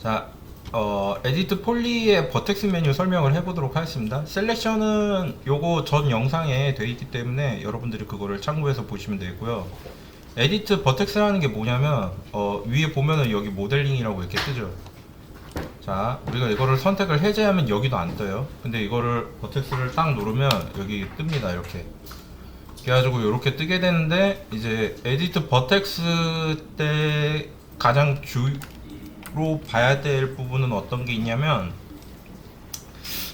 자, 에디트 폴리의 버텍스 메뉴 설명을 해보도록 하겠습니다. 셀렉션은 요거 전 영상에 되어 있기 때문에 여러분들이 그거를 참고해서 보시면 되고요. 에디트 버텍스라는 게 뭐냐면 위에 보면은 여기 모델링이라고 이렇게 뜨죠. 자, 우리가 이거를 선택을 해제하면 여기도 안 떠요. 근데 이거를 버텍스를 딱 누르면 여기 뜹니다. 이렇게. 그래가지고 이렇게 뜨게 되는데, 이제 에디트 버텍스 때 가장 주로 봐야 될 부분은 어떤 게 있냐면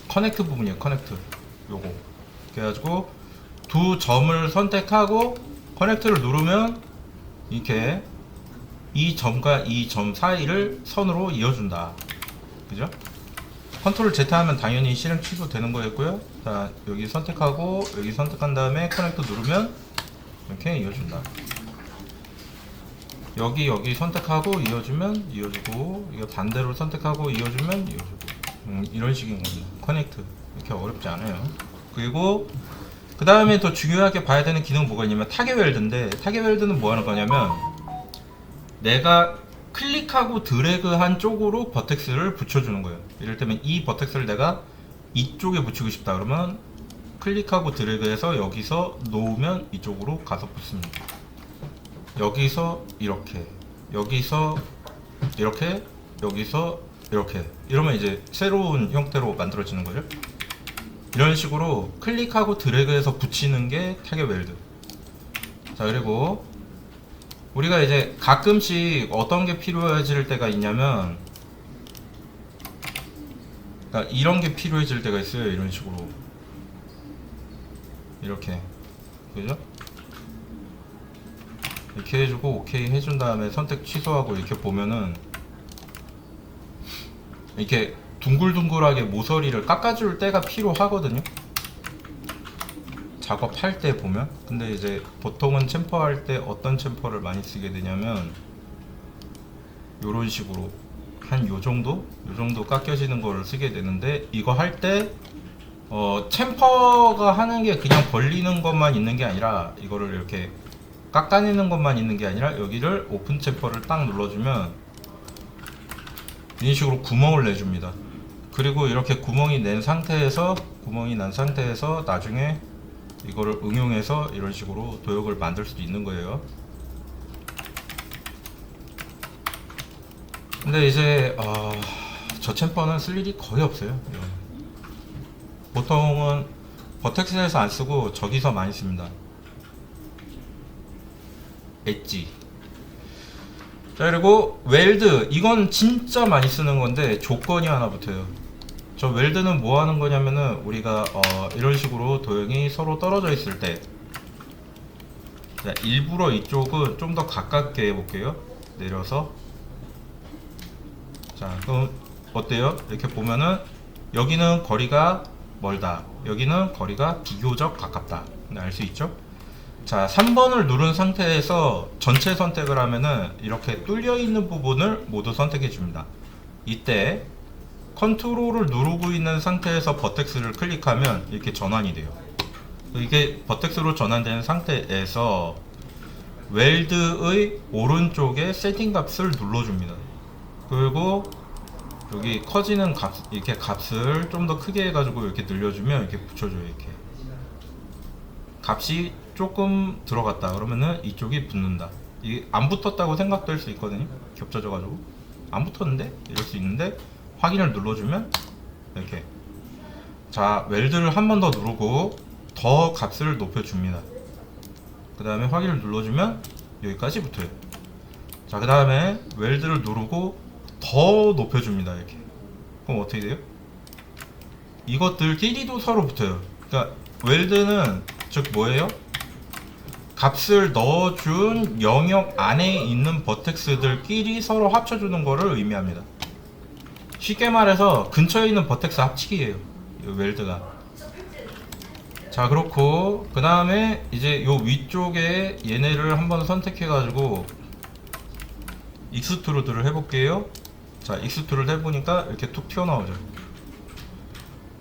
커넥트 부분이에요. 커넥트 요거. 그래가지고 두 점을 선택하고 커넥트를 누르면 이렇게 이 점과 이 점 사이를 선으로 이어준다. 그죠? 컨트롤 Z 하면 당연히 실행 취소되는 거였고요. 자, 여기 선택하고 여기 선택한 다음에 커넥트 누르면 이렇게 이어준다. 여기 선택하고 이어주면 이어주고, 이거 반대로 선택하고 이어주면 이어주고, 이런 식인 겁니다. 커넥트. 이렇게 어렵지 않아요. 그리고 그 다음에 더 중요하게 봐야 되는 기능은 뭐가 있냐면 타겟 웰드인데, 타겟 웰드는 뭐 하는 거냐면 내가 클릭하고 드래그한 쪽으로 버텍스를 붙여주는 거예요. 이를테면 이 버텍스를 내가 이쪽에 붙이고 싶다 그러면 클릭하고 드래그해서 여기서 놓으면 이쪽으로 가서 붙습니다. 여기서 이렇게, 여기서 이렇게, 여기서 이렇게, 이러면 이제 새로운 형태로 만들어지는 거죠. 이런 식으로 클릭하고 드래그해서 붙이는 게 타겟 웰드. 자, 그리고 우리가 이제 가끔씩 어떤 게 필요해질 때가 있냐면, 그러니까 이런 게 필요해질 때가 있어요. 이런 식으로 이렇게, 그죠? 이렇게 해주고 오케이 해준 다음에 선택 취소하고 이렇게 보면은 이렇게 둥글둥글하게 모서리를 깎아줄 때가 필요하거든요. 작업할 때 보면. 근데 이제 보통은 챔퍼 할 때 어떤 챔퍼를 많이 쓰게 되냐면 요런 식으로 한 요정도 깎여지는 거를 쓰게 되는데, 이거 할 때 챔퍼가 하는 게 그냥 벌리는 것만 있는 게 아니라, 이거를 이렇게 깎아내는 것만 있는 게 아니라 여기를 오픈 챔퍼를 딱 눌러주면 이런 식으로 구멍을 내줍니다. 그리고 이렇게 구멍이 난 상태에서 나중에 이거를 응용해서 이런 식으로 도형을 만들 수도 있는 거예요. 근데 이제 저 챔퍼는 쓸 일이 거의 없어요. 보통은 버텍스에서 안 쓰고 저기서 많이 씁니다. 엣지. 자, 그리고 웰드, 이건 진짜 많이 쓰는 건데 조건이 하나 붙어요. 저 웰드는 뭐 하는 거냐면은 우리가 이런 식으로 도형이 서로 떨어져 있을 때, 자, 일부러 이쪽은 좀 더 가깝게 해볼게요. 내려서. 자, 그럼 어때요? 이렇게 보면은 여기는 거리가 멀다, 여기는 거리가 비교적 가깝다. 알 수 있죠? 자, 3번을 누른 상태에서 전체 선택을 하면은 이렇게 뚫려 있는 부분을 모두 선택해 줍니다. 이때 컨트롤을 누르고 있는 상태에서 버텍스를 클릭하면 이렇게 전환이 돼요. 이게 버텍스로 전환되는 상태에서 웰드의 오른쪽에 세팅 값을 눌러줍니다. 그리고 여기 커지는 값, 이렇게 값을 좀 더 크게 해가지고 이렇게 늘려주면 이렇게 붙여줘요. 이렇게 값이 조금 들어갔다 그러면은 이쪽이 붙는다. 이게 안 붙었다고 생각될 수 있거든요. 겹쳐져가지고 안 붙었는데 이럴 수 있는데, 확인을 눌러주면 이렇게. 자, 웰드를 한 번 더 누르고 더 값을 높여줍니다. 그 다음에 확인을 눌러주면 여기까지 붙어요. 자, 그 다음에 웰드를 누르고 더 높여줍니다. 이렇게. 그럼 어떻게 돼요? 이것들끼리도 서로 붙어요. 그러니까 웰드는 즉 뭐예요? 값을 넣어준 영역 안에 있는 버텍스들끼리 서로 합쳐주는 거를 의미합니다. 쉽게 말해서 근처에 있는 버텍스 합치기예요, 이 웰드가. 자, 그렇고 그 다음에 이제 요 위쪽에 얘네를 한번 선택해 가지고 익스트루드를 해볼게요. 자, 익스트루드 해보니까 이렇게 툭 튀어나오죠.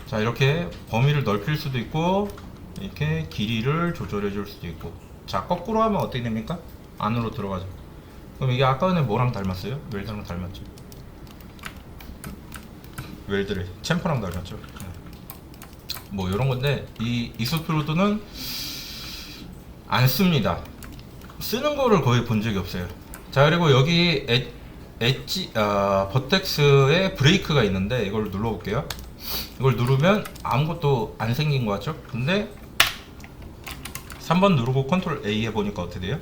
자, 이렇게 범위를 넓힐 수도 있고 이렇게 길이를 조절해 줄 수도 있고. 자, 거꾸로 하면 어떻게 됩니까? 안으로 들어가죠. 그럼 이게 아까 전에 뭐랑 닮았어요? 웰드랑 닮았죠. 웰드를 챔퍼랑 닮았죠. 뭐 이런 건데 이 익스트루드는 안 씁니다. 쓰는 거를 거의 본 적이 없어요. 자, 그리고 여기 엣지 버텍스에 브레이크가 있는데 이걸 눌러 볼게요. 이걸 누르면 아무것도 안 생긴 거 같죠? 근데 3번 누르고 컨트롤 A 해보니까 어떻게 돼요?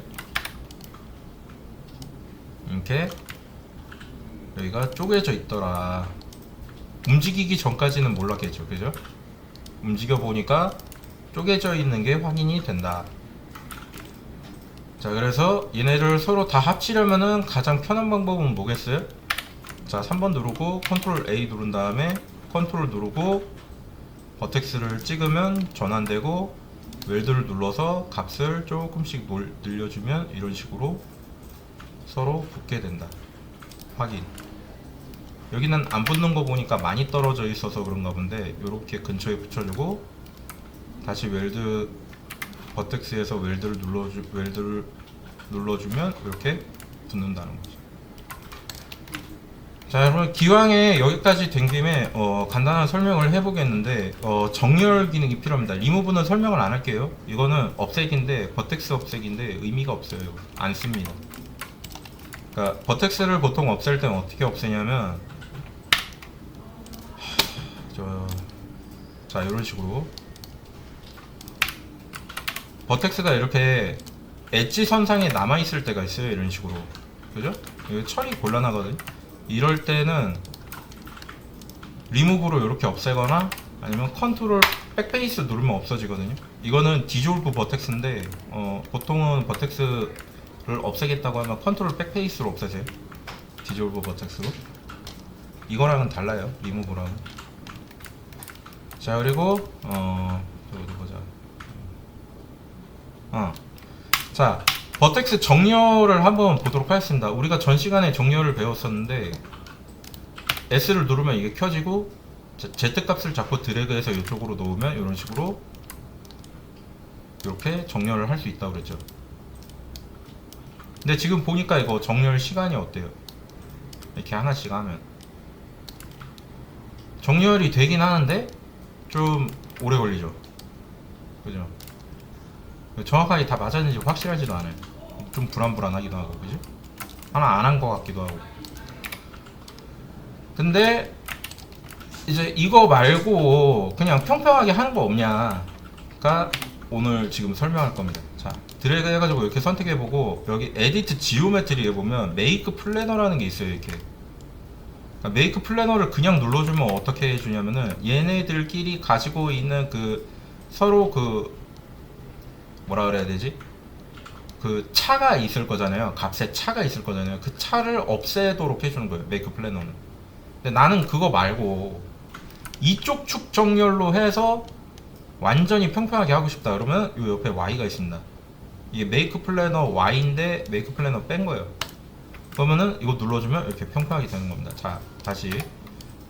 이렇게 여기가 쪼개져 있더라. 움직이기 전까지는 몰랐겠죠, 그죠? 움직여 보니까 쪼개져 있는 게 확인이 된다. 자, 그래서 얘네를 서로 다 합치려면은 가장 편한 방법은 뭐겠어요? 자, 3번 누르고 컨트롤 A 누른 다음에 컨트롤 누르고 버텍스를 찍으면 전환되고, 웰드를 눌러서 값을 조금씩 늘려주면 이런 식으로 서로 붙게 된다. 확인. 여기는 안 붙는 거 보니까 많이 떨어져 있어서 그런가 본데, 요렇게 근처에 붙여주고 다시 웰드 버텍스에서 웰드를 눌러주면 이렇게 붙는다는 거죠. 자, 그럼 기왕에 여기까지 된 김에 간단한 설명을 해보겠는데, 정렬 기능이 필요합니다. 리무브는 설명을 안 할게요. 이거는 없애기인데, 버텍스 없애기인데 의미가 없어요. 안 씁니다. 그러니까 버텍스를 보통 없앨 때는 어떻게 없애냐면, 자, 이런 식으로 버텍스가 이렇게 엣지 선상에 남아있을 때가 있어요. 이런 식으로, 그죠? 이거 처리 곤란하거든. 이럴 때는 리무브로 이렇게 없애거나 아니면 컨트롤 백페이스 누르면 없어지거든요. 이거는 디졸브 버텍스인데 보통은 버텍스를 없애겠다고 하면 컨트롤 백페이스로 없애세요. 디졸브 버텍스로. 이거랑은 달라요, 리무브랑은. 자, 그리고 어디 보자. 자, 버텍스 정렬을 한번 보도록 하겠습니다. 우리가 전 시간에 정렬을 배웠었는데, S를 누르면 이게 켜지고, Z 값을 잡고 드래그해서 이쪽으로 놓으면 이런 식으로 이렇게 정렬을 할 수 있다고 그랬죠. 근데 지금 보니까 이거 정렬 시간이 어때요? 이렇게 하나씩 하면 정렬이 되긴 하는데 좀 오래 걸리죠, 그죠? 정확하게 다 맞았는지 확실하지도 않아요. 좀 불안불안하기도 하고, 그죠? 하나 안 한 것 같기도 하고. 근데 이제 이거 말고 그냥 평평하게 하는 거 없냐가 오늘 지금 설명할 겁니다. 자, 드래그 해가지고 이렇게 선택해보고, 여기 에디트 지오메트리에 보면 메이크 플래너라는 게 있어요. 이렇게 그러니까 메이크 플래너를 그냥 눌러주면 어떻게 해주냐면은, 얘네들끼리 가지고 있는 그 서로 그 뭐라 그래야 되지? 그 차가 있을 거잖아요. 값에 차가 있을 거잖아요. 그 차를 없애도록 해주는 거예요, 메이크 플래너는. 근데 나는 그거 말고 이쪽 축 정렬로 해서 완전히 평평하게 하고 싶다 그러면 이 옆에 Y가 있습니다. 이게 메이크 플래너 Y인데 메이크 플래너 뺀 거예요. 그러면은 이거 눌러주면 이렇게 평평하게 되는 겁니다. 자, 다시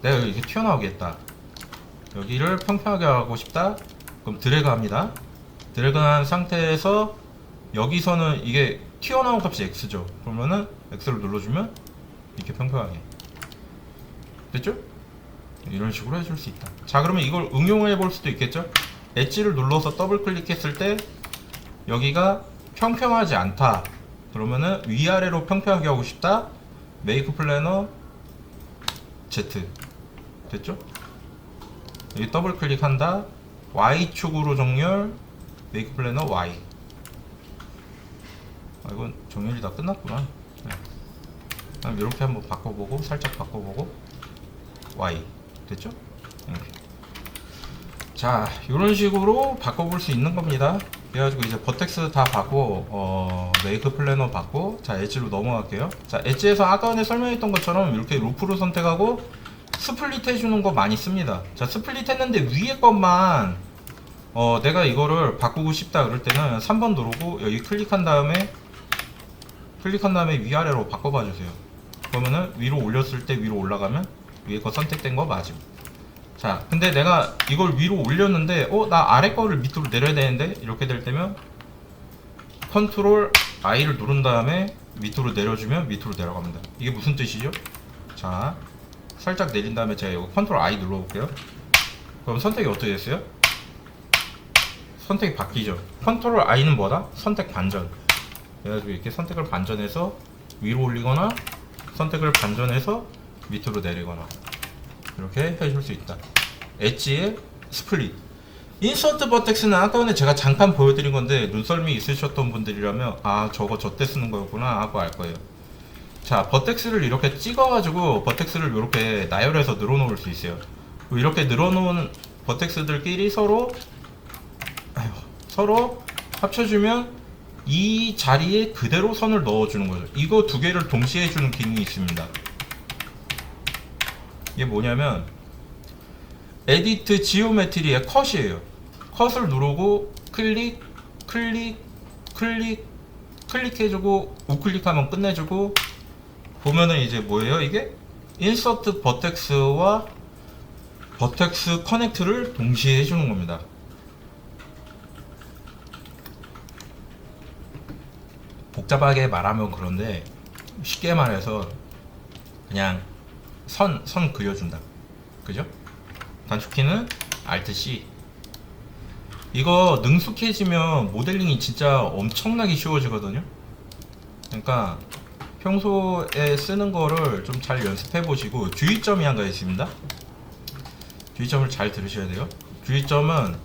내가 이렇게 튀어나오겠다, 여기를 평평하게 하고 싶다, 그럼 드래그 합니다. 드래그 한 상태에서 여기서는 이게 튀어나온 값이 X죠. 그러면은 X를 눌러주면 이렇게 평평하게 됐죠? 이런 식으로 해줄 수 있다. 자, 그러면 이걸 응용해 볼 수도 있겠죠? 엣지를 눌러서 더블 클릭했을 때 여기가 평평하지 않다 그러면은 위아래로 평평하게 하고 싶다, 메이크 플래너 Z 됐죠? 여기 더블 클릭한다, Y축으로 정렬, 메이크 플래너 Y. 이건 정렬이 다 끝났구나. 네. 그럼 이렇게 한번 바꿔보고, 살짝 바꿔보고, Y 됐죠? 이렇게. 자, 이런 식으로 바꿔볼 수 있는 겁니다. 그래가지고 이제 버텍스 다 받고, 메이크 플래너 받고, 자, 엣지로 넘어갈게요. 자, 엣지에서 아까 전에 설명했던 것처럼 이렇게 루프로 선택하고 스플릿 해주는 거 많이 씁니다. 자, 스플릿 했는데 위에 것만 내가 이거를 바꾸고 싶다 그럴 때는 3번 누르고 여기 클릭한 다음에 위아래로 바꿔봐 주세요. 그러면은 위로 올렸을 때 위로 올라가면 위에 거 선택된 거 맞음. 자, 근데 내가 이걸 위로 올렸는데 나 아래 거를 밑으로 내려야 되는데 이렇게 될 때면 컨트롤 I를 누른 다음에 밑으로 내려주면 밑으로 내려갑니다. 이게 무슨 뜻이죠? 자, 살짝 내린 다음에 제가 이거 컨트롤 I 눌러볼게요. 그럼 선택이 어떻게 됐어요? 선택이 바뀌죠. 컨트롤 I는 뭐다? 선택 반전. 그래가지고 이렇게 선택을 반전해서 위로 올리거나 선택을 반전해서 밑으로 내리거나 이렇게 해줄 수 있다. 엣지의 스플릿. 인서트 버텍스는 아까 전에 제가 잠깐 보여드린 건데 눈썰미 있으셨던 분들이라면 아 저거 저때 쓰는 거였구나 하고 알 거예요. 자, 버텍스를 이렇게 찍어가지고 버텍스를 이렇게 나열해서 늘어놓을 수 있어요. 이렇게 늘어놓은 버텍스들끼리 서로 합쳐주면 이 자리에 그대로 선을 넣어주는 거죠. 이거 두 개를 동시에 해주는 기능이 있습니다. 이게 뭐냐면 에디트 지오메트리의 컷이에요. 컷을 누르고 클릭, 클릭, 클릭, 클릭해주고 우클릭하면 끝내주고 보면은 이제 뭐예요? 이게 인서트 버텍스와 버텍스 커넥트를 동시에 해주는 겁니다. 복잡하게 말하면 그런데 쉽게 말해서 그냥 선 그려준다. 그죠? 단축키는 Alt C. 이거 능숙해지면 모델링이 진짜 엄청나게 쉬워지거든요. 그러니까 평소에 쓰는 거를 좀 잘 연습해 보시고 주의점이 한 가지 있습니다. 주의점을 잘 들으셔야 돼요. 주의점은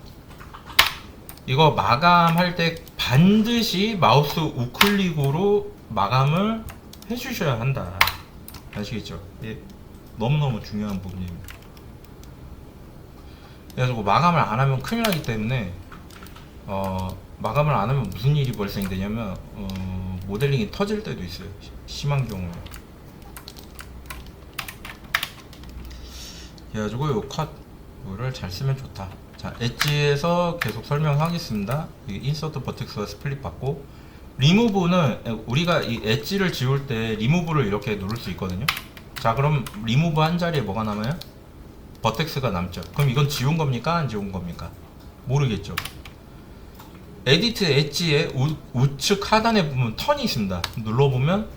이거 마감할 때 반드시 마우스 우클릭으로 마감을 해주셔야 한다. 아시겠죠? 예, 너무너무 중요한 부분입니다. 그래가지고 마감을 안 하면 큰일 나기 때문에 마감을 안 하면 무슨 일이 발생되냐면 모델링이 터질 때도 있어요. 심한 경우에. 그래가지고 요 컷 이거를 잘 쓰면 좋다. 자, 엣지에서 계속 설명하겠습니다. 인서트 버텍스와 스플릿 받고 리무브는 우리가 이 엣지를 지울 때 리무브를 이렇게 누를 수 있거든요. 자, 그럼 리무브 한 자리에 뭐가 남아요? 버텍스가 남죠. 그럼 이건 지운 겁니까? 안 지운 겁니까? 모르겠죠. 에디트 엣지의 우측 하단에 보면 턴이 있습니다. 눌러보면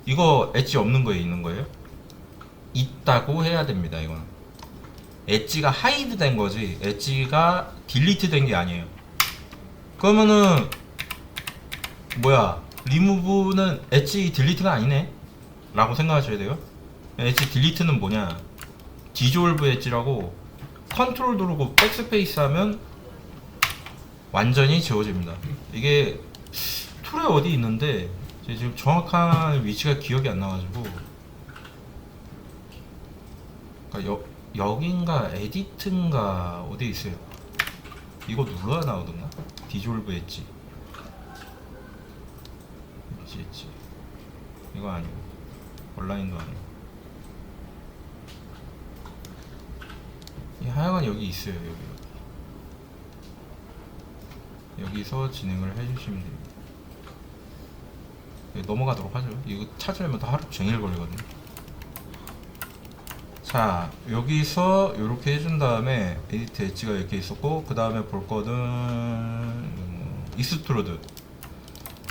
이거 엣지 없는 거에 있는 거예요. 있다고 해야 됩니다. 이거는 엣지가 하이드 된 거지 엣지가 딜리트 된 게 아니에요. 그러면은 뭐야, 리무브는 엣지 딜리트가 아니네 라고 생각하셔야 돼요. 엣지 딜리트는 뭐냐, 디졸브 엣지라고 컨트롤 누르고 백스페이스 하면 완전히 지워집니다. 이게 툴에 어디 있는데 지금 정확한 위치가 기억이 안 나가지고, 그러니까 여긴가 에디트인가 어디 있어요. 이거 눌러야 나오던가? 디졸브 엣지 이거 아니고 온라인도 아니고 하여간 여기 있어요. 여기서 진행을 해주시면 됩니다. 넘어가도록 하죠. 이거 찾으려면 또 하루 종일 걸리거든요. 자, 여기서 이렇게 해준 다음에 에디트 엣지가 이렇게 있었고, 그 다음에 볼 거는 익스트루드.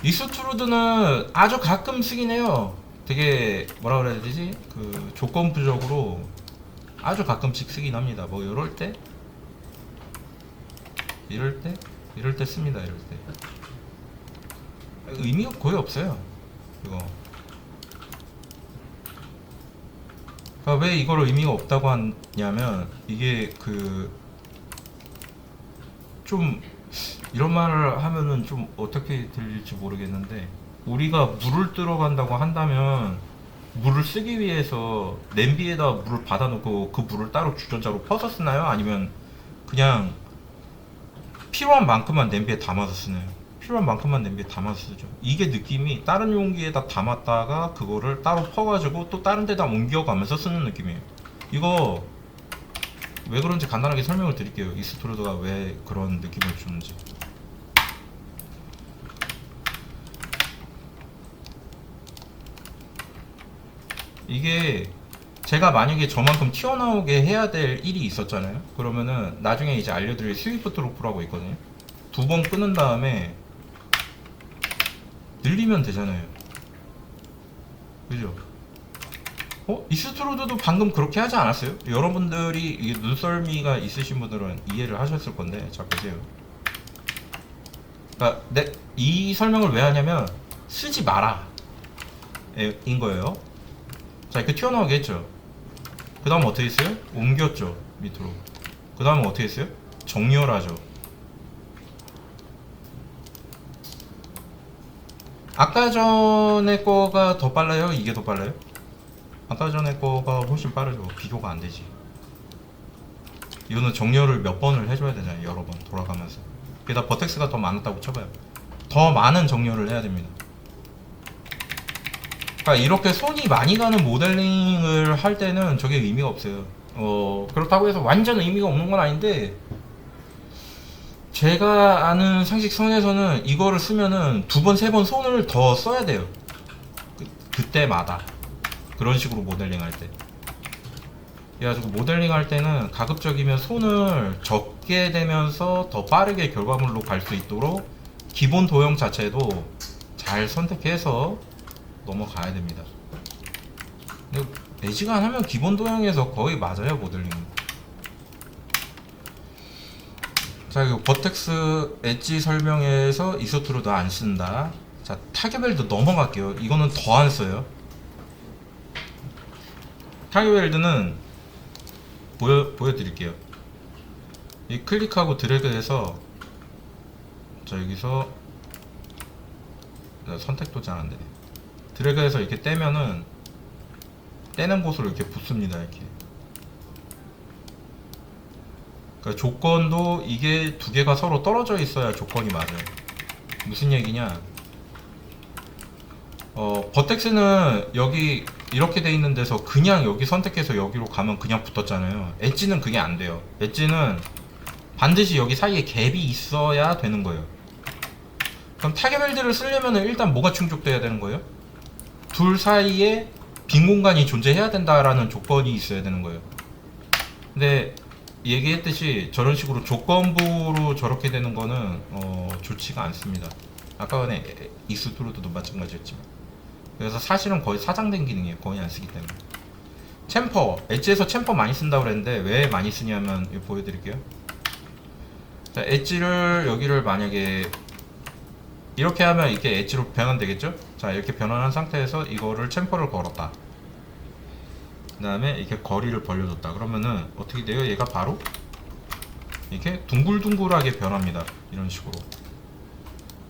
익스트루드는 아주 가끔 쓰긴 해요. 되게 뭐라 그래야 되지? 그 조건부적으로 아주 가끔씩 쓰긴 합니다. 뭐 이럴 때, 이럴 때 씁니다. 이럴 때 의미가 거의 없어요. 이거. 그러니까 왜 이걸 의미가 없다고 하냐면, 이게 좀 이런 말을 하면은 좀 어떻게 들릴지 모르겠는데, 우리가 물을 들어간다고 한다면 물을 쓰기 위해서 냄비에다 물을 받아놓고 그 물을 따로 주전자로 퍼서 쓰나요? 아니면 그냥 필요한 만큼만 냄비에 담아서 쓰나요? 필요한 만큼만 냄비에 담아서 쓰죠. 이게 느낌이 다른 용기에다 담았다가 그거를 따로 퍼가지고 또 다른 데다 옮겨가면서 쓰는 느낌이에요. 이거 왜 그런지 간단하게 설명을 드릴게요. 익스트루드가 왜 그런 느낌을 주는지. 이게 제가 만약에 저만큼 튀어나오게 해야 될 일이 있었잖아요. 그러면은 나중에 이제 알려드릴 스위프트 로프라고 있거든요. 2번 끊은 다음에 늘리면 되잖아요. 그죠? 이스트로드도 방금 그렇게 하지 않았어요? 여러분들이 이 눈썰미가 있으신 분들은 이해를 하셨을 건데, 자 보세요. 그러니까 이 설명을 왜 하냐면 쓰지 마라 인 거예요. 자 이렇게 튀어나오게 했죠. 그 다음 어떻게 했어요? 옮겼죠 밑으로. 그 다음에 어떻게 했어요? 정렬하죠. 아까 전에 거가 더 빨라요? 이게 더 빨라요? 아까 전에 거가 훨씬 빠르죠. 비교가 안 되지. 이거는 정렬을 몇 번을 해줘야 되잖아요. 여러 번 돌아가면서. 게다가 버텍스가 더 많았다고 쳐봐요. 더 많은 정렬을 해야 됩니다. 그러니까 이렇게 손이 많이 가는 모델링을 할 때는 저게 의미가 없어요. 그렇다고 해서 완전 의미가 없는 건 아닌데, 제가 아는 상식선에서는 이거를 쓰면은 두 번, 세 번 손을 더 써야 돼요. 그때마다. 그런 식으로 모델링 할 때. 그래가지고 모델링 할 때는 가급적이면 손을 적게 되면서 더 빠르게 결과물로 갈 수 있도록 기본 도형 자체도 잘 선택해서 넘어가야 됩니다. 근데 매지가 안 하면 기본 도형에서 거의 맞아요, 모델링. 자, 이거 버텍스 엣지 설명에서 이소트로도 안 쓴다. 자, 타겟웰드 넘어갈게요. 이거는 더 안 써요. 타겟웰드는 보여드릴게요. 이 클릭하고 드래그해서, 자 여기서 선택도 잘 안되네. 드래그해서 이렇게 떼면은 떼는 곳으로 이렇게 붙습니다. 이렇게. 그러니까 조건도 이게 두 개가 서로 떨어져 있어야 조건이 맞아요. 무슨 얘기냐? 버텍스는 여기 이렇게 돼 있는 데서 그냥 여기 선택해서 여기로 가면 그냥 붙었잖아요. 엣지는 그게 안 돼요. 엣지는 반드시 여기 사이에 갭이 있어야 되는 거예요. 그럼 타겟웰드를 쓰려면 일단 뭐가 충족돼야 되는 거예요? 둘 사이에 빈 공간이 존재해야 된다라는 조건이 있어야 되는 거예요. 근데 얘기했듯이 저런 식으로 조건부로 저렇게 되는 거는 좋지가 않습니다. 아까 전에 익스트루드도 마찬가지였지만. 그래서 사실은 거의 사장된 기능이에요. 거의 안 쓰기 때문에. 챔퍼, 엣지에서 챔퍼 많이 쓴다고 그랬는데 왜 많이 쓰냐면 이거 보여드릴게요. 자, 엣지를 여기를 만약에 이렇게 하면 이렇게 엣지로 변환되겠죠? 자, 이렇게 변환한 상태에서 이거를 챔퍼를 걸었다. 그 다음에 이렇게 거리를 벌려줬다. 그러면은 어떻게 돼요? 얘가 바로 이렇게 둥글둥글하게 변합니다. 이런 식으로.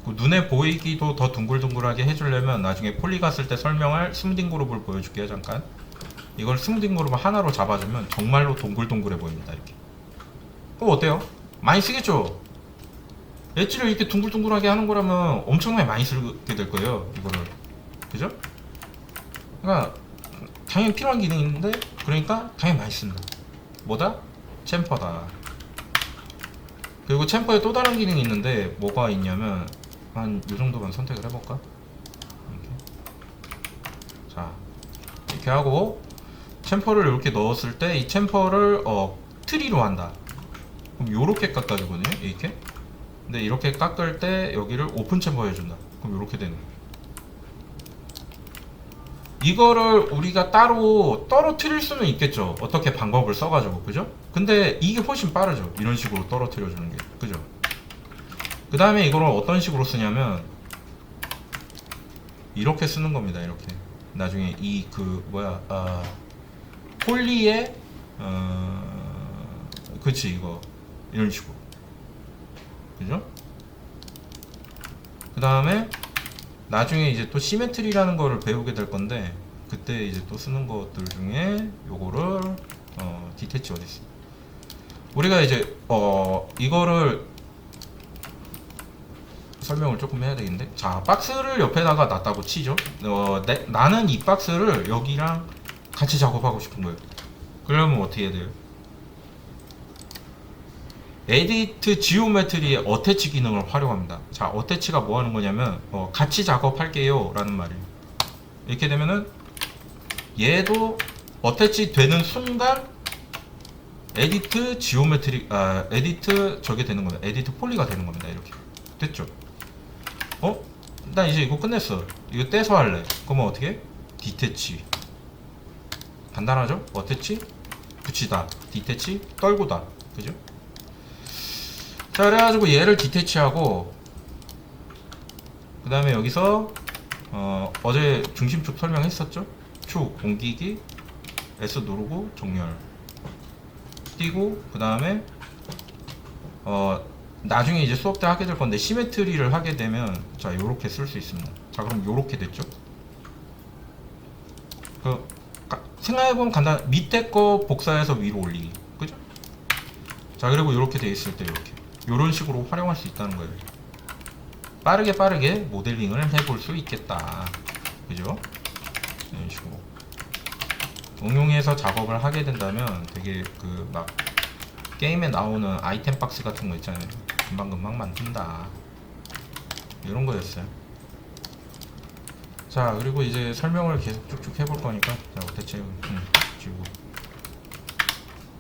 그 눈에 보이기도 더 둥글둥글하게 해주려면 나중에 폴리 갔을 때 설명할 스무딩 그룹을 보여줄게요. 잠깐. 이걸 스무딩 그룹을 하나로 잡아주면 정말로 동글동글해 보입니다. 이렇게. 어때요? 많이 쓰겠죠? 엣지를 이렇게 둥글둥글하게 하는 거라면 엄청나게 많이 쓰게 될 거예요. 이거를. 그죠? 그러니까 당연히 필요한 기능인데, 그러니까 당연히 많이 쓴다. 뭐다? 챔퍼다. 그리고 챔퍼에 또 다른 기능이 있는데 뭐가 있냐면 한 요정도만 선택을 해볼까? 이렇게. 자, 이렇게 하고 챔퍼를 이렇게 넣었을 때 이 챔퍼를 트리로 한다. 그럼 요렇게 깎아주거든요. 이렇게. 근데 이렇게 깎을 때 여기를 오픈 챔버 해준다. 그럼 요렇게 되는 거예요. 이거를 우리가 따로 떨어뜨릴 수는 있겠죠. 어떻게 방법을 써가지고. 그죠? 근데 이게 훨씬 빠르죠. 이런 식으로 떨어뜨려 주는 게. 그죠? 그 다음에 이거를 어떤 식으로 쓰냐면 이렇게 쓰는 겁니다. 이렇게. 나중에 이 폴리에 그치 이거 이런 식으로. 그죠? 그 다음에 나중에 이제 또 시메트리라는 거를 배우게 될 건데 그때 이제 또 쓰는 것들 중에 요거를 디테치 어디 있어? 우리가 이제 이거를 설명을 조금 해야 되겠는데, 자 박스를 옆에다가 놨다고 치죠. 나는 이 박스를 여기랑 같이 작업하고 싶은 거예요. 그러면 어떻게 해야 돼요? 에디트 지오메트리의 어태치 기능을 활용합니다. 자, 어태치가 뭐 하는 거냐면 같이 작업할게요 라는 말이에요. 이렇게 되면은 얘도 어태치 되는 순간 에디트 지오메트리 에디트 저게 되는 겁니다. 에디트 폴리가 되는 겁니다. 이렇게 됐죠? 나 이제 이거 끝냈어. 이거 떼서 할래. 그러면 어떻게? 디태치. 간단하죠? 어태치 붙이다, 디태치 떨구다, 그죠? 자, 그래가지고 얘를 디태치하고 그 다음에 여기서 어제 중심축 설명했었죠? 축 옮기기, S 누르고 정렬 띄고, 그 다음에 나중에 이제 수업 때 하게 될 건데 시메트리를 하게 되면 자 요렇게 쓸 수 있습니다. 자, 그럼 요렇게 됐죠? 생각해보면 간단, 밑에 거 복사해서 위로 올리기, 그죠? 자, 그리고 요렇게 돼 있을 때 이렇게 요런 식으로 활용할 수 있다는 거예요. 빠르게 모델링을 해볼 수 있겠다, 그죠? 이런 식으로 응용해서 작업을 하게 된다면 되게 그 막 게임에 나오는 아이템 박스 같은 거 있잖아요. 금방금방 만든다, 이런 거였어요. 자, 그리고 이제 설명을 계속 쭉쭉 해볼 거니까, 자, 대체 지우고,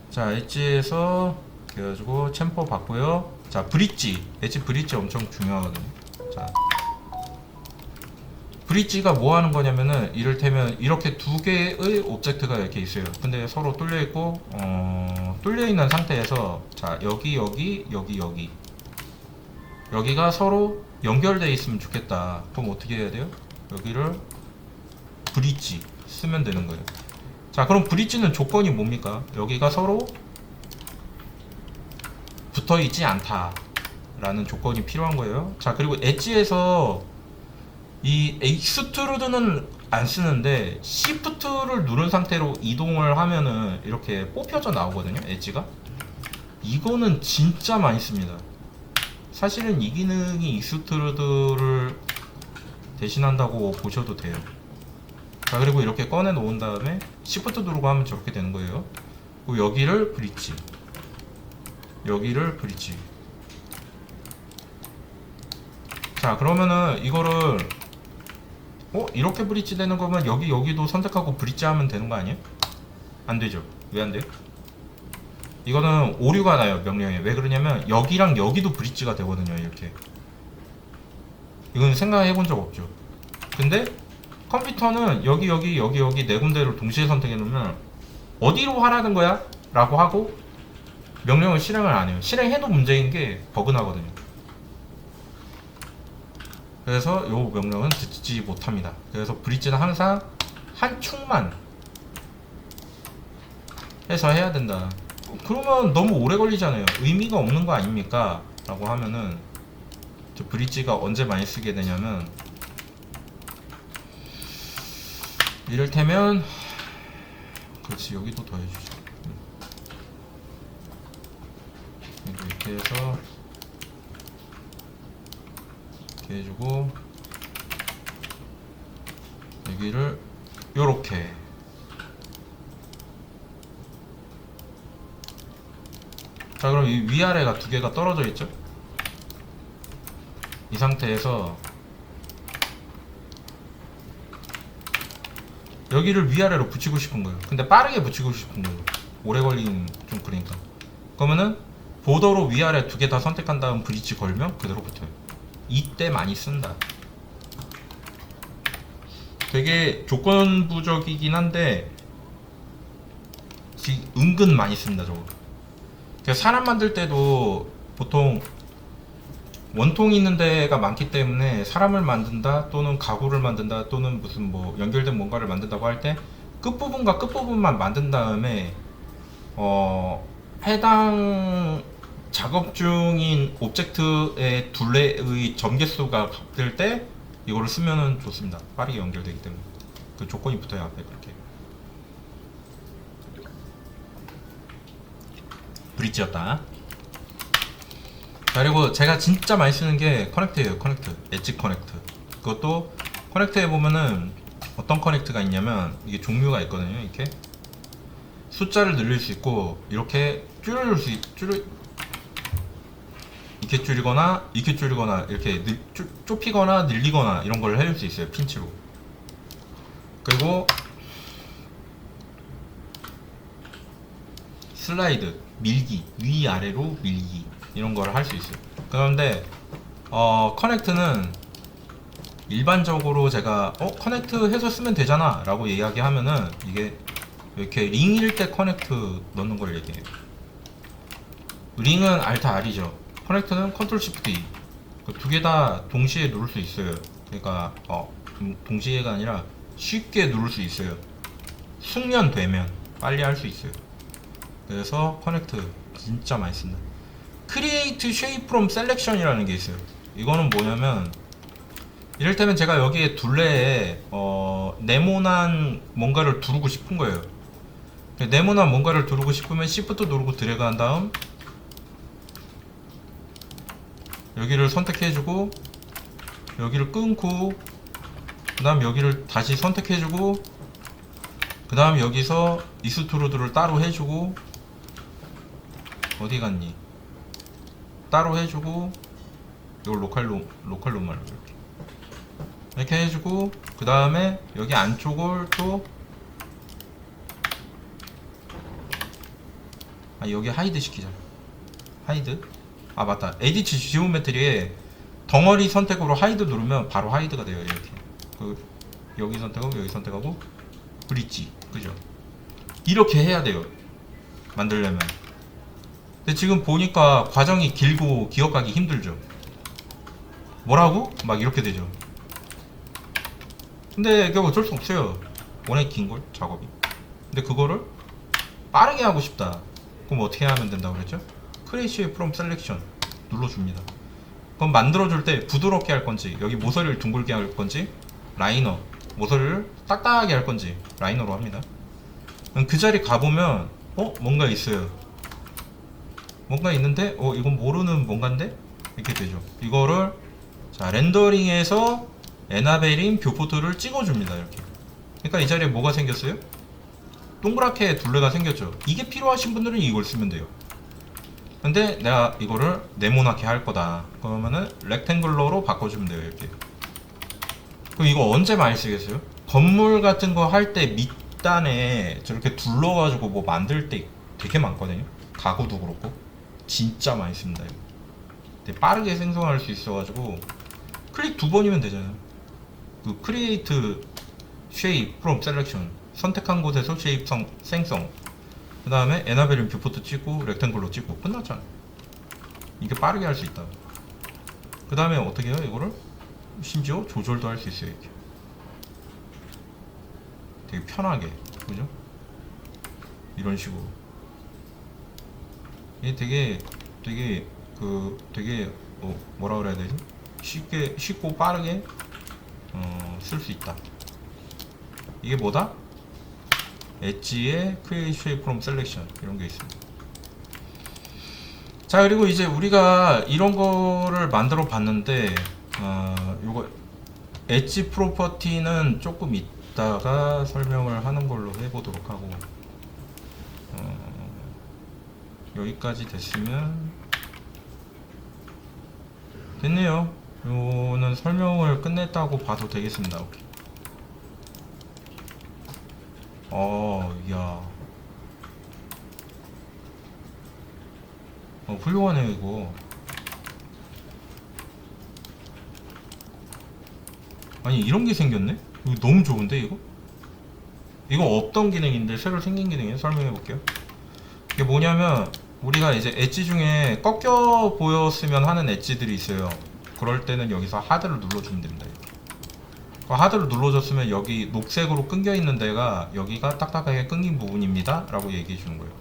자, 엣지에서 그래가지고 챔퍼 받고요. 자, 브릿지, 엣지 브릿지 엄청 중요하거든요. 자, 브릿지가 뭐 하는 거냐면은 이를테면 이렇게 두 개의 오브젝트가 이렇게 있어요. 근데 서로 뚫려 있고 뚫려 있는 상태에서 자, 여기가 서로 연결되어 있으면 좋겠다. 그럼 어떻게 해야 돼요? 여기를 브릿지 쓰면 되는 거예요. 자, 그럼 브릿지는 조건이 뭡니까? 여기가 서로 붙어 있지 않다 라는 조건이 필요한 거예요. 자, 그리고 엣지에서 이 익스트루드는 안 쓰는데 시프트를 누른 상태로 이동을 하면은 이렇게 뽑혀져 나오거든요, 엣지가. 이거는 진짜 많이 씁니다. 사실은 이 기능이 익스트루드를 대신한다고 보셔도 돼요. 자, 그리고 이렇게 꺼내 놓은 다음에 시프트 누르고 하면 저렇게 되는 거예요. 그리고 여기를 브릿지, 여기를 브릿지. 자, 그러면은 이거를 이렇게 브릿지 되는 거면 여기도 선택하고 브릿지 하면 되는 거 아니에요? 안 되죠. 왜 안 돼요? 이거는 오류가 나요, 명령에. 왜 그러냐면 여기랑 여기도 브릿지가 되거든요, 이렇게. 이건 생각해 본 적 없죠. 근데 컴퓨터는 여기 네 군데를 동시에 선택해 놓으면 어디로 하라는 거야? 라고 하고 명령을 실행을 안 해요. 실행해도 문제인 게 버그 나거든요. 그래서 요 명령은 듣지 못합니다. 그래서 브릿지는 항상 한 축만 해서 해야 된다. 그러면 너무 오래 걸리잖아요. 의미가 없는 거 아닙니까? 라고 하면은 저 브릿지가 언제 많이 쓰게 되냐면 이를테면 그렇지, 여기도 더 해주죠. 이렇게 해서 이렇게 해주고 여기를 요렇게. 자, 그럼 이 위아래가 두 개가 떨어져 있죠? 이 상태에서 여기를 위아래로 붙이고 싶은 거예요. 근데 빠르게 붙이고 싶은 거예요. 오래 걸리긴 좀 그러니까. 그러면은 보더로 위아래 두 개 다 선택한 다음 브릿지 걸면 그대로 붙어요. 이때 많이 쓴다. 되게 조건부적이긴 한데 은근 많이 씁니다, 저거. 사람 만들 때도 보통 원통이 있는 데가 많기 때문에 사람을 만든다 또는 가구를 만든다 또는 무슨 뭐 연결된 뭔가를 만든다고 할 때 끝부분과 끝부분만 만든 다음에 해당 작업 중인 오브젝트의 둘레의 점개수가 같을 때 이거를 쓰면은 좋습니다. 빠르게 연결되기 때문에 그 조건이 붙어요, 앞에. 그렇게 브릿지였다. 그리고 제가 진짜 많이 쓰는 게 커넥트예요. 커넥트, 엣지 커넥트. 그것도 커넥트에 보면은 어떤 커넥트가 있냐면 이게 종류가 있거든요. 이렇게 숫자를 늘릴 수 있고 이렇게 이렇게 줄이거나 이렇게 줄이거나 이렇게 좁히거나 늘리거나 이런 걸 해줄 수 있어요, 핀치로. 그리고 슬라이드, 밀기, 위아래로 밀기 이런 걸 할 수 있어요. 그런데 커넥트는 일반적으로 제가 커넥트 해서 쓰면 되잖아 라고 이야기하면은 이게 이렇게 링일 때 커넥트 넣는 걸 얘기해요. 링은 Alt R이죠. 커넥트는 Ctrl Shift E. 두 개 다 동시에 누를 수 있어요. 그러니까 동시에가 아니라 쉽게 누를 수 있어요. 숙련되면 빨리 할 수 있어요. 그래서 커넥트 진짜 많이 쓴다. Create Shape from Selection이라는 게 있어요. 이거는 뭐냐면 이를테면 제가 여기에 둘레에 네모난 뭔가를 두르고 싶은 거예요. 네모난 뭔가를 두르고 싶으면 Shift 누르고 드래그 한 다음 여기를 선택해주고 여기를 끊고 그 다음 여기를 다시 선택해주고 그 다음 여기서 익스트루드를 따로 해주고 어디 갔니? 따로 해주고 이걸 로컬로 말고 이렇게 해주고 그 다음에 여기 안쪽을 또 여기 하이드 시키자. 하이드. 맞다. 에디트 지오메트리에 덩어리 선택으로 하이드 누르면 바로 하이드가 돼요. 이렇게 여기 선택하고 여기 선택하고 브릿지. 그죠? 이렇게 해야 돼요. 만들려면. 근데 지금 보니까 과정이 길고 기억하기 힘들죠. 뭐라고? 막 이렇게 되죠. 근데 그게 어쩔 수 없어요. 워낙 긴걸 작업이. 근데 그거를 빠르게 하고 싶다. 그럼 어떻게 하면 된다고 그랬죠? Create from Selection 눌러줍니다. 그럼 만들어줄 때 부드럽게 할 건지 여기 모서리를 둥글게 할 건지 라이너 모서리를 딱딱하게 할 건지 라이너로 합니다. 그 자리 가보면 뭔가 있어요. 뭔가 있는데 이건 모르는 뭔가인데? 이렇게 되죠. 이거를 자 렌더링에서 에나벨인 뷰포트를 찍어줍니다. 이렇게. 그러니까 이 자리에 뭐가 생겼어요? 동그랗게 둘레가 생겼죠. 이게 필요하신 분들은 이걸 쓰면 돼요. 근데 내가 이거를 네모나게 할 거다. 그러면은 렉탱글러로 바꿔주면 돼요. 이렇게. 그럼 이거 언제 많이 쓰겠어요? 건물 같은 거 할 때 밑단에 저렇게 둘러가지고 뭐 만들 때 되게 많거든요. 가구도 그렇고 진짜 많이 씁니다. 이거. 근데 빠르게 생성할 수 있어가지고 클릭 2번이면 되잖아요. 그 Create Shape from Selection 선택한 곳에서 쉐입 생성 그 다음에 에나벨린 뷰포트 찍고 렉탱글로 찍고 끝났잖아. 이게 빠르게 할 수 있다. 그 다음에 어떻게 해요? 이거를 심지어 조절도 할 수 있어요. 이렇게. 되게 편하게 그죠? 이런 식으로 이게 되게 뭐라 그래야 되지? 쉽고 빠르게 쓸 수 있다. 이게 뭐다? 엣지에 Create Shape from Selection 이런 게 있습니다. 자 그리고 이제 우리가 이런 거를 만들어 봤는데 요거 엣지 프로퍼티는 조금 이따가 설명을 하는 걸로 해보도록 하고 여기까지 됐으면 됐네요. 요는 설명을 끝냈다고 봐도 되겠습니다. 오케이. 이야. 훌륭하네요, 이거. 아니, 이런 게 생겼네? 이거 너무 좋은데, 이거? 이거 없던 기능인데, 새로 생긴 기능이에요. 설명해 볼게요. 이게 뭐냐면, 우리가 이제 엣지 중에 꺾여 보였으면 하는 엣지들이 있어요. 그럴 때는 여기서 하드를 눌러주면 됩니다. 하드를 눌러줬으면 여기 녹색으로 끊겨 있는 데가 여기가 딱딱하게 끊긴 부분입니다 라고 얘기해 주는 거예요.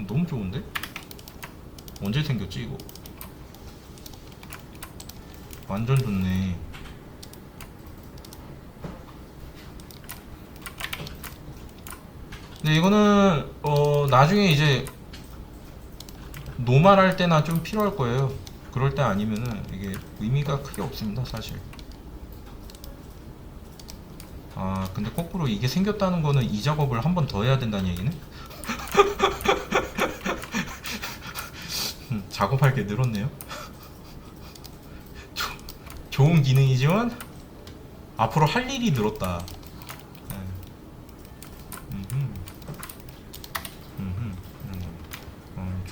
너무 좋은데? 언제 생겼지 이거? 완전 좋네. 근데 이거는 나중에 이제 노말 할 때나 좀 필요할 거예요. 그럴 때 아니면은 이게 의미가 크게 없습니다 사실. 근데 거꾸로 이게 생겼다는 거는 이 작업을 한 번 더 해야 된다는 얘기네? 작업할 게 늘었네요. 좋은 기능이지만 앞으로 할 일이 늘었다.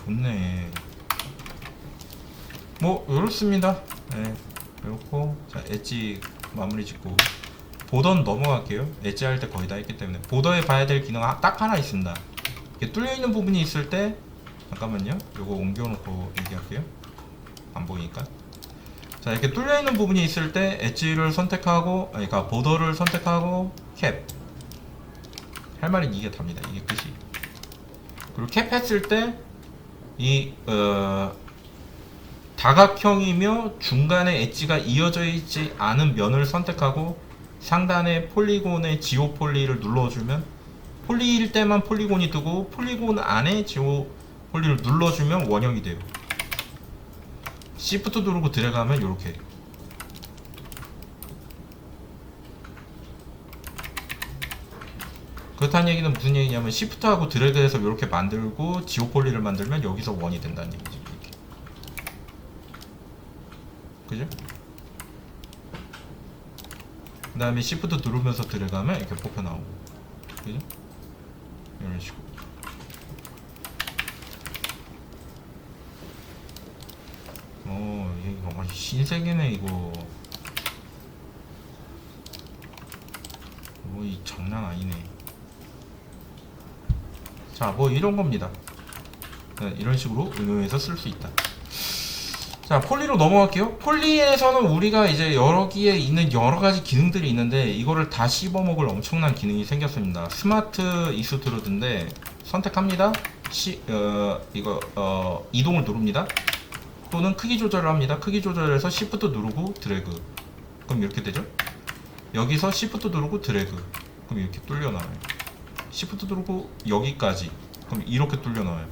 좋네. 뭐 이렇습니다. 네, 이렇고 자 엣지 마무리 짓고 보더는 넘어갈게요. 엣지 할 때 거의 다 했기 때문에. 보더에 봐야 될 기능 딱 하나 있습니다. 이게 뚫려 있는 부분이 있을 때, 잠깐만요. 요거 옮겨놓고 얘기할게요. 안 보이니까. 자, 이렇게 뚫려 있는 부분이 있을 때 엣지를 선택하고, 아니, 그러니까 보더를 선택하고 캡. 할 말은 이게 답니다. 이게 끝이. 그리고 캡 했을 때 이 다각형이며 중간에 엣지가 이어져 있지 않은 면을 선택하고 상단에 폴리곤의 지오 폴리를 눌러주면, 폴리일 때만 폴리곤이 뜨고 폴리곤 안에 지오 폴리를 눌러주면 원형이 돼요. 시프트 누르고 들어가면 이렇게. 그렇다는 얘기는 무슨 얘기냐면 시프트하고 드래그해서 이렇게 만들고 지오 폴리를 만들면 여기서 원이 된다는 얘기죠. 이렇게. 그죠? 그 다음에 시프트 누르면서 들어가면 이렇게 뽑혀 나오고. 그죠? 이런 식으로. 이거 신세계네 이거. 이 장난 아니네. 자, 뭐 이런 겁니다. 네, 이런 식으로 응용해서 쓸 수 있다. 자, 폴리로 넘어갈게요. 폴리에서는 우리가 이제 여기에 있는 여러 가지 기능들이 있는데 이거를 다 씹어먹을 엄청난 기능이 생겼습니다. 스마트 익스트루드인데 선택합니다. 이동을 누릅니다. 또는 크기 조절을 합니다. 크기 조절해서 Shift 누르고 드래그. 그럼 이렇게 되죠. 여기서 Shift 누르고 드래그. 그럼 이렇게 뚫려 나와요. Shift 누르고 여기까지. 그럼 이렇게 뚫려 나와요.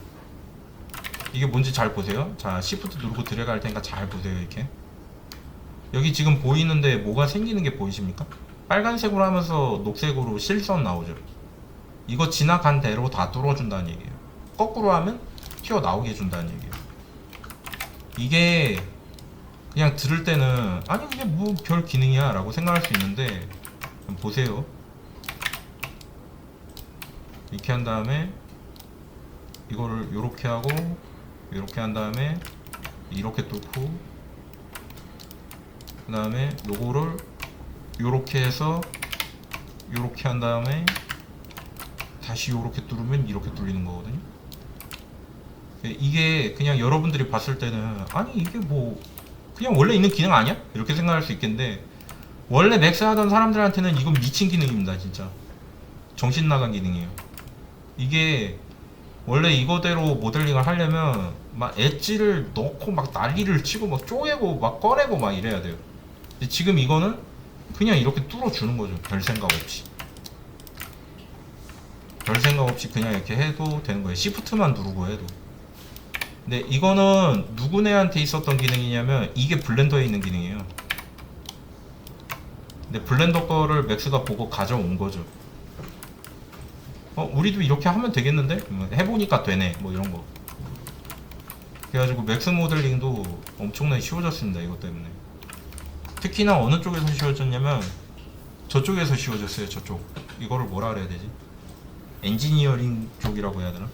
이게 뭔지 잘 보세요. 자, Shift 누르고 드래그 할 테니까 잘 보세요. 이렇게 여기 지금 보이는데 뭐가 생기는 게 보이십니까? 빨간색으로 하면서 녹색으로 실선 나오죠. 이거 지나간 대로 다 뚫어준다는 얘기예요. 거꾸로 하면 튀어나오게 해준다는 얘기예요. 이게 그냥 들을 때는 아니 이게 뭐 별 기능이야 라고 생각할 수 있는데, 보세요. 이렇게 한 다음에 이거를 요렇게 하고 이렇게 한 다음에 이렇게 뚫고, 그 다음에 요거를 요렇게 해서 요렇게 한 다음에 다시 요렇게 뚫으면 이렇게 뚫리는 거거든요. 이게 그냥 여러분들이 봤을 때는 아니 이게 뭐 그냥 원래 있는 기능 아니야? 이렇게 생각할 수 있겠는데, 원래 맥스 하던 사람들한테는 이건 미친 기능입니다. 진짜 정신 나간 기능이에요. 이게 원래 이거대로 모델링을 하려면 막 엣지를 넣고 막 난리를 치고 막 쪼개고 막 꺼내고 막 이래야 돼요. 근데 지금 이거는 그냥 이렇게 뚫어주는 거죠. 별 생각 없이. 별 생각 없이 그냥 이렇게 해도 되는 거예요. 시프트만 누르고 해도. 근데 이거는 누구네한테 있었던 기능이냐면 이게 블렌더에 있는 기능이에요. 근데 블렌더 거를 맥스가 보고 가져온 거죠. 우리도 이렇게 하면 되겠는데? 해보니까 되네. 뭐 이런 거. 그래가지고 맥스 모델링도 엄청나게 쉬워졌습니다. 이것 때문에. 특히나 어느 쪽에서 쉬워졌냐면 저쪽에서 쉬워졌어요. 저쪽. 이거를 뭐라 그래야 되지? 엔지니어링 쪽이라고 해야 되나?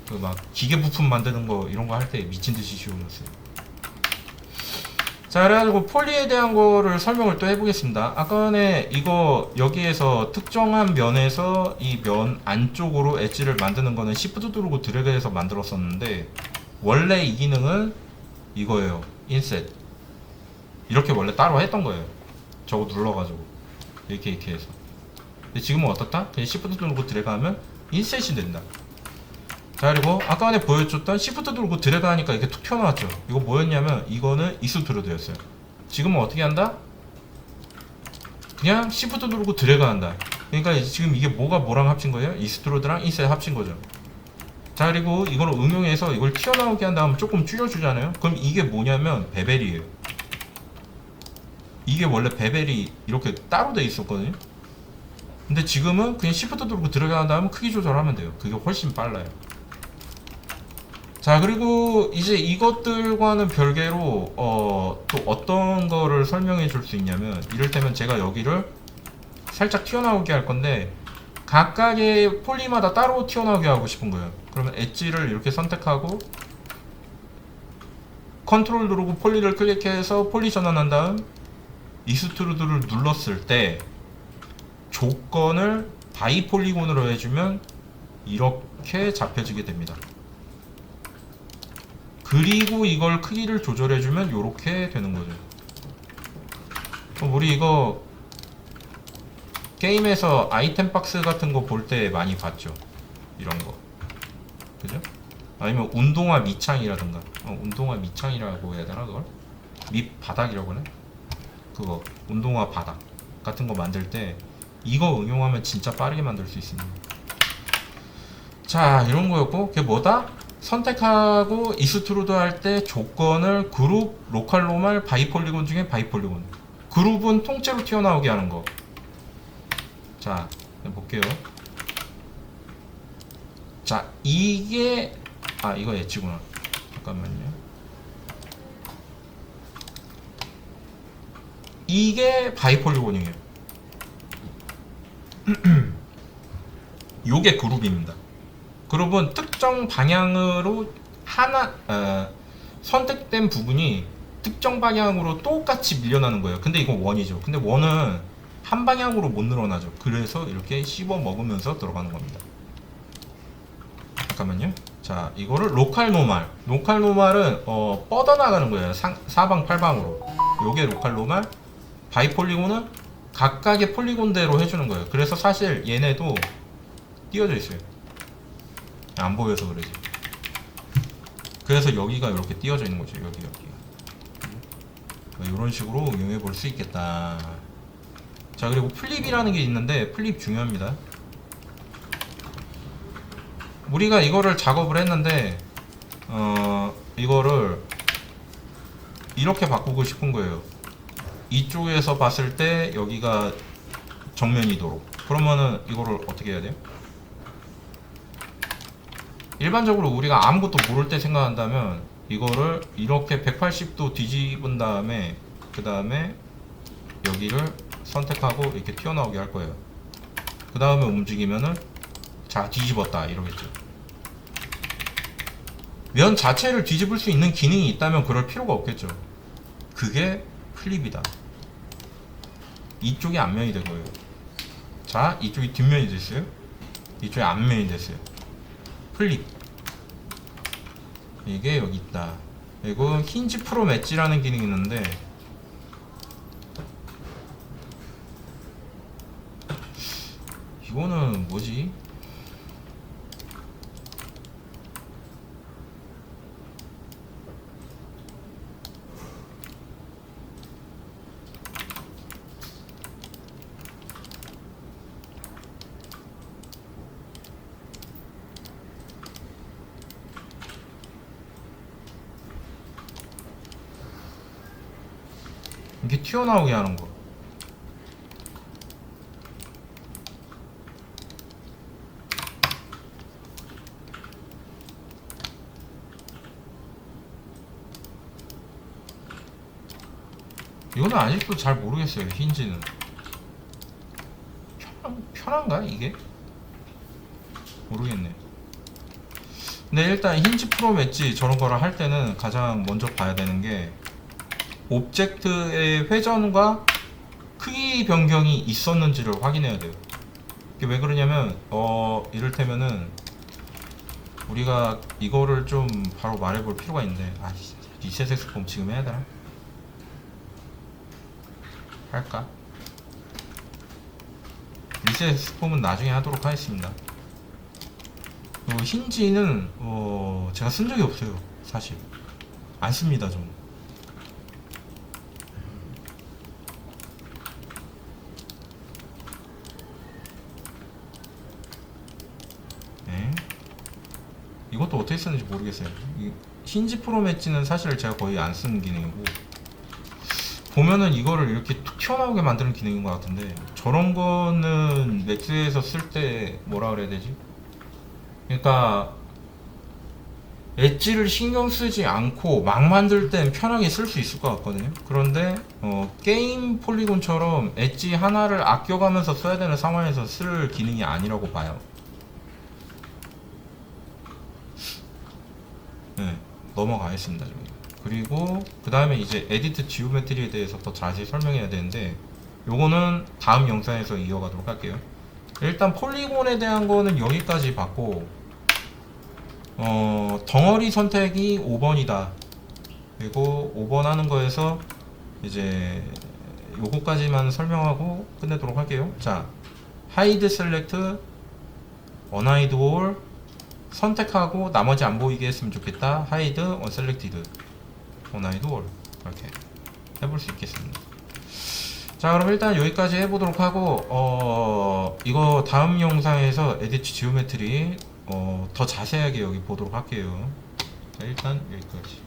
그 막 기계 부품 만드는 거 이런 거 할 때 미친 듯이 쉬워졌어요. 자, 그래가지고 폴리에 대한 거를 설명을 또 해보겠습니다. 아까 전에 이거 여기에서 특정한 면에서 이 면 안쪽으로 엣지를 만드는 거는 Shift 누르고 드래그해서 만들었었는데, 원래 이 기능은 이거예요. 인셋. 이렇게 원래 따로 했던 거예요. 저거 눌러가지고 이렇게 해서. 근데 지금은 어떻다? 그냥 Shift 누르고 드래그 하면 인셋이 된다. 자, 그리고 아까 전에 보여줬던 Shift 누르고 드래그 하니까 이렇게 툭 튀어나왔죠. 이거 뭐였냐면 이거는 익스트루드였어요. 지금은 어떻게 한다? 그냥 Shift 누르고 드래그 한다. 그러니까 지금 이게 뭐랑 합친 거예요? 익스트루드랑 인셋 합친 거죠. 자, 그리고 이걸 응용해서 이걸 튀어나오게 한 다음 조금 줄여주잖아요. 그럼 이게 뭐냐면 베벨이에요. 이게 원래 베벨이 이렇게 따로 돼 있었거든요. 근데 지금은 그냥 Shift 누르고 들어간 다음에 크기 조절하면 돼요. 그게 훨씬 빨라요. 자, 그리고 이제 이것들과는 별개로 또 어떤 거를 설명해 줄 수 있냐면, 이를테면 제가 여기를 살짝 튀어나오게 할 건데 각각의 폴리마다 따로 튀어나오게 하고 싶은 거예요. 그러면 엣지를 이렇게 선택하고 컨트롤 누르고 폴리를 클릭해서 폴리 전환한 다음 익스트루드를 눌렀을 때 조건을 바이폴리곤으로 해주면 이렇게 잡혀지게 됩니다. 그리고 이걸 크기를 조절해주면 이렇게 되는 거죠. 그럼 우리 이거 게임에서 아이템 박스 같은 거 볼 때 많이 봤죠. 이런 거. 그죠? 아니면 운동화 밑창이라든가. 운동화 밑창이라고 해야 되나, 그걸? 밑바닥이라고 하네? 그거. 운동화 바닥 같은 거 만들 때 이거 응용하면 진짜 빠르게 만들 수 있습니다. 자, 이런 거였고, 그게 뭐다? 선택하고 익스트루드 할 때 조건을 그룹, 로컬 노멀, 바이폴리곤 중에 바이폴리곤. 그룹은 통째로 튀어나오게 하는 거. 자, 볼게요. 자, 이게 이거 엣지구나. 잠깐만요. 이게 바이폴리곤이에요. 요게 그룹입니다. 그룹은 특정 방향으로 선택된 부분이 특정 방향으로 똑같이 밀려나는 거예요. 근데 이건 원이죠. 근데 원은 한 방향으로 못 늘어나죠. 그래서 이렇게 씹어 먹으면서 들어가는 겁니다. 잠깐만요. 자, 이거를 로컬 노멀. 로컬 노멀은 뻗어나가는 거예요. 사방팔방으로. 요게 로컬 노멀. 바이폴리곤은 각각의 폴리곤대로 해주는 거예요. 그래서 사실 얘네도 띄어져 있어요. 안 보여서 그러지. 그래서 여기가 이렇게 띄어져 있는 거죠. 여기. 이런 식으로 응용해 볼 수 있겠다. 자, 그리고 플립이라는 게 있는데 플립 중요합니다. 우리가 이거를 작업을 했는데 이거를 이렇게 바꾸고 싶은 거예요. 이쪽에서 봤을 때 여기가 정면이도록. 그러면은 이거를 어떻게 해야 돼요? 일반적으로 우리가 아무것도 모를 때 생각한다면 이거를 이렇게 180도 뒤집은 다음에 그 다음에 여기를 선택하고 이렇게 튀어나오게 할 거예요. 그 다음에 움직이면은 자, 뒤집었다 이러겠죠. 면 자체를 뒤집을 수 있는 기능이 있다면 그럴 필요가 없겠죠. 그게 플립이다. 이쪽이 앞면이 된 거예요. 자, 이쪽이 뒷면이 됐어요. 이쪽이 앞면이 됐어요. 플립. 이게 여기 있다. 그리고 힌지 프로 맷지라는 기능이 있는데 이거는 뭐지? 이게 튀어나오게 하는 거. 이거는 아직도 잘 모르겠어요. 힌지는 편한가 이게? 모르겠네. 근데 일단 힌지 프로 맷지 저런 거를 할 때는 가장 먼저 봐야 되는 게 오브젝트의 회전과 크기 변경이 있었는지를 확인해야 돼요. 이게 왜 그러냐면 이를테면은 우리가 이거를 좀 바로 말해볼 필요가 있는데 리셋 엑스폼 지금 해야 되나? 할까? 리셋 엑스폼은 나중에 하도록 하겠습니다. 힌지는 제가 쓴 적이 없어요. 사실 안 씁니다. 좀 이것도 어떻게 쓰는지 모르겠어요. 이 힌지 프로 맷지는 사실 제가 거의 안 쓰는 기능이고 보면은 이거를 이렇게 툭 튀어나오게 만드는 기능인 것 같은데 저런 거는 맥스에서 쓸 때 뭐라 그래야 되지? 그러니까 엣지를 신경 쓰지 않고 막 만들 땐 편하게 쓸 수 있을 것 같거든요. 그런데 게임 폴리곤처럼 엣지 하나를 아껴가면서 써야 되는 상황에서 쓸 기능이 아니라고 봐요. 네, 넘어가겠습니다. 그리고 그 다음에 이제 에디트 지오메트리에 대해서 더 자세히 설명해야 되는데 요거는 다음 영상에서 이어가도록 할게요. 일단 폴리곤에 대한 거는 여기까지 봤고, 덩어리 선택이 5번이다. 그리고 5번 하는 거에서 이제 요거까지만 설명하고 끝내도록 할게요. 자, 하이드 셀렉트, 언하이드 올 선택하고 나머지 안 보이게 했으면 좋겠다. 하이드, 언셀렉티드, 언하이드 올 이렇게 해볼 수 있겠습니다. 자, 그럼 일단 여기까지 해보도록 하고, 이거 다음 영상에서 에디트 지오메트리 더 자세하게 여기 보도록 할게요. 자, 일단 여기까지.